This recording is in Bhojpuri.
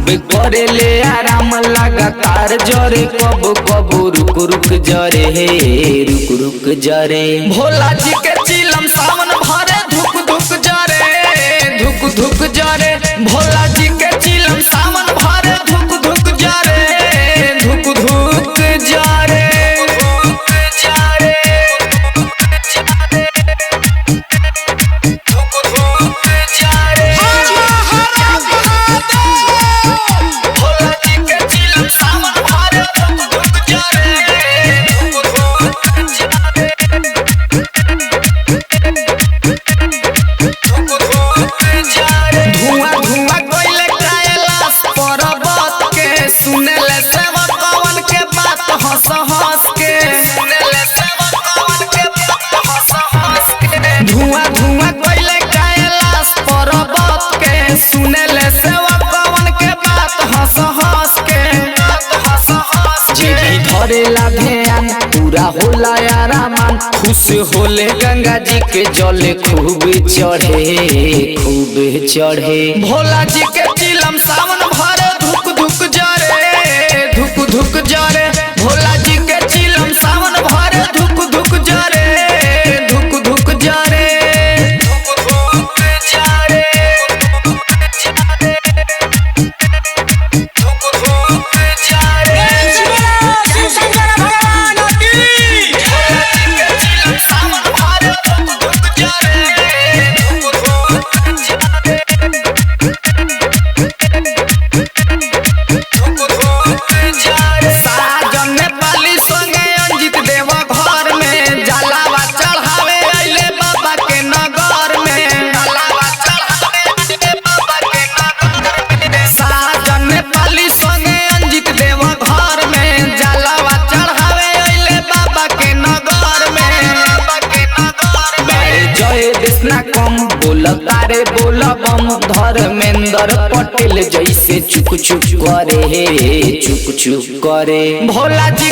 खूब करे ले आराम लगातार जरे कब कब रुक रुक जरे हे रुक रुक जरे। भोला जी के चिलम सावन भरे धुक धुक जरे धुक धुक जरे। भोला जी के चिलम सावन भरे धुक धुक जरे धुक धुक जरे। धुआं धुआं कोइले कैलाश पर्वत के सुनेले सेवा पवन के बात हंस हंस के। जी धरेला ध्यान पूरा होला आरामान खुश होले गंगा जी के जल खूब चढ़े। भोला जी के चिलम सावन भरे धुक धुक जरे धुक धुक जरे। भोला जी के चिलम सावन भरे धुक धुक जरे धुक धुक जरे। तारे बोला बम धर्मेंद्र पटेल जैसे चुक चुक करे चुक चुक करे। भोला जी